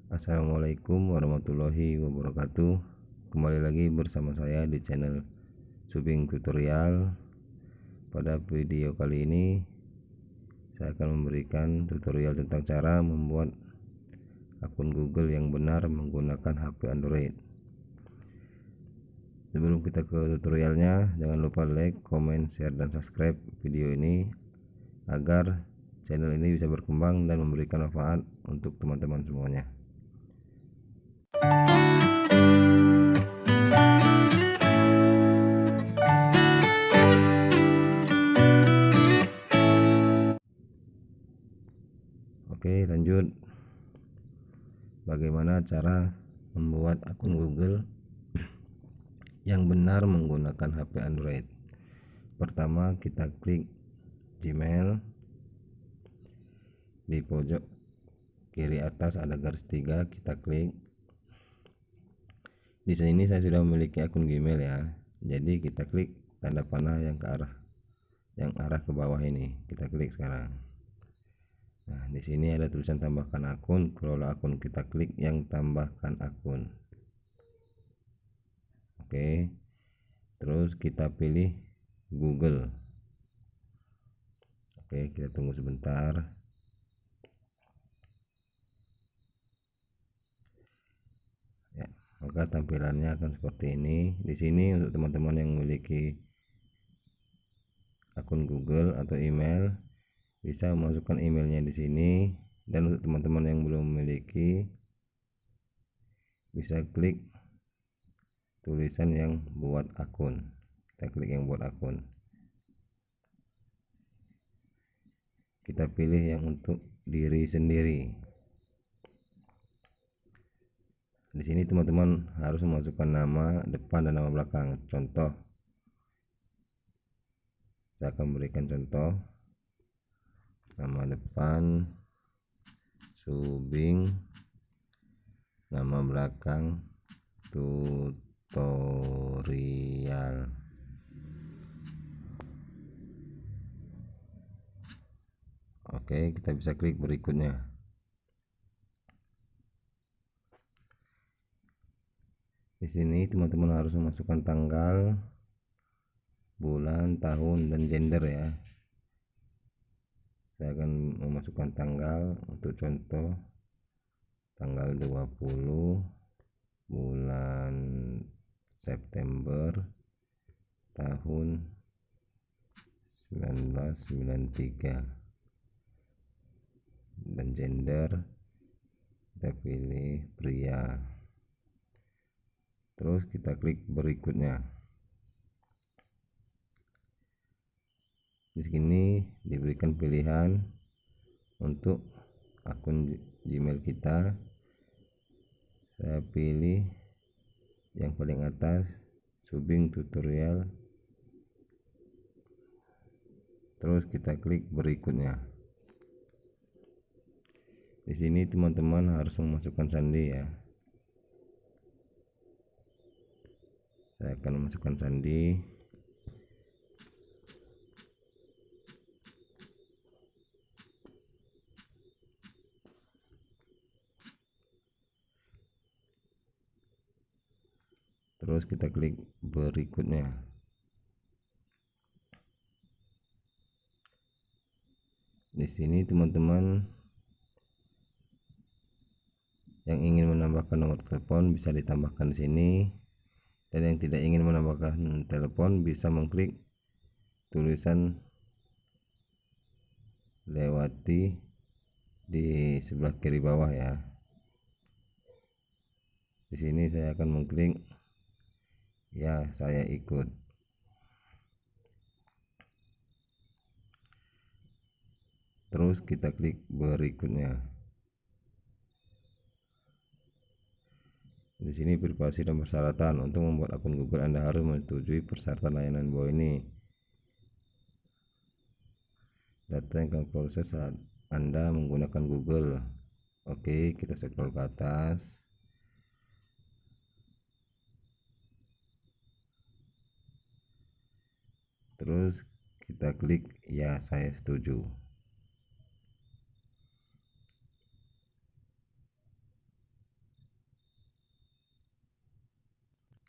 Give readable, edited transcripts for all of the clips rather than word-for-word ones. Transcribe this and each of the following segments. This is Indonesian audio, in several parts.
Assalamualaikum warahmatullahi wabarakatuh. Kembali lagi bersama saya di channel Subing Tutorial. Pada video kali ini saya akan memberikan tutorial tentang cara membuat akun Google yang benar menggunakan HP Android. Sebelum kita ke tutorialnya, jangan lupa like, comment, share, dan subscribe video ini agar channel ini bisa berkembang dan memberikan manfaat untuk teman-teman semuanya. Oke, lanjut. Bagaimana cara membuat akun Google yang benar menggunakan HP Android? Pertama, kita klik Gmail. Di pojok kiri atas ada garis 3, kita klik. Di sini saya sudah memiliki akun Gmail ya. Jadi kita klik tanda panah yang arah ke bawah ini. Kita klik sekarang. Nah, di sini ada tulisan tambahkan akun, kelola akun. Kita klik yang tambahkan akun. Oke. Terus kita pilih Google. Oke, kita tunggu sebentar. Ya, maka tampilannya akan seperti ini. Di sini untuk teman-teman yang memiliki akun Google atau email bisa memasukkan emailnya di sini, dan untuk teman-teman yang belum memiliki bisa klik tulisan yang buat akun. Kita klik yang buat akun. Kita pilih yang untuk diri sendiri. Di sini teman-teman harus memasukkan nama depan dan nama belakang. Contoh, saya akan berikan contoh. Nama depan Subing, nama belakang tutorial. Oke, kita bisa klik berikutnya. Di sini teman-teman harus memasukkan tanggal, bulan, tahun, dan gender ya. Saya akan memasukkan tanggal. Untuk contoh, tanggal 20 bulan September tahun 1993, dan gender kita pilih pria. Terus kita klik berikutnya. Di sini diberikan pilihan untuk akun Gmail kita. Saya pilih yang paling atas, Subing Tutorial. Terus kita klik berikutnya. Di sini teman-teman harus memasukkan sandi ya. Saya akan memasukkan sandi. Terus kita klik berikutnya. Di sini teman-teman yang ingin menambahkan nomor telepon bisa ditambahkan di sini, dan yang tidak ingin menambahkan telepon bisa mengklik tulisan lewati di sebelah kiri bawah ya. Di sini saya akan mengklik ya, saya ikut. Terus kita klik berikutnya. Di sini privasi dan persyaratan. Untuk membuat akun Google Anda harus menyetujui persyaratan layanan bawah ini. Data yang akan proses saat Anda menggunakan Google. Oke, kita scroll ke atas. Terus kita klik ya, saya setuju.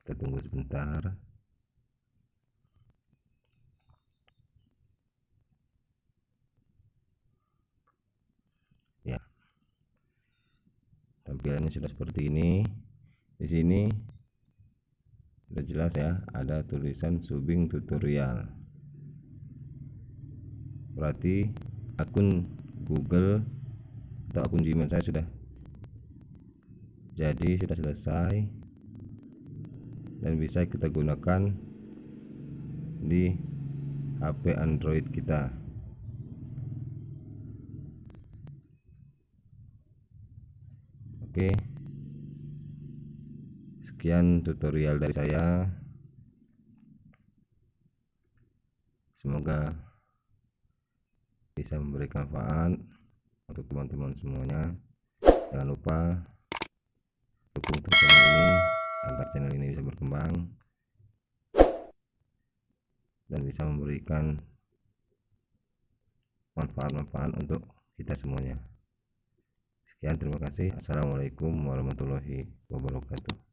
Kita tunggu sebentar. Ya, tampilannya sudah seperti ini. Di sini sudah jelas ya, ada tulisan Subing tutorial. Berarti akun Google atau akun Gmail saya sudah selesai dan bisa kita gunakan di HP Android kita. Oke, sekian tutorial dari saya. Semoga bisa memberikan manfaat untuk teman-teman semuanya. Jangan lupa dukung terus channel ini agar channel ini bisa berkembang dan bisa memberikan manfaat-manfaat untuk kita semuanya. Sekian, terima kasih. Assalamualaikum warahmatullahi wabarakatuh.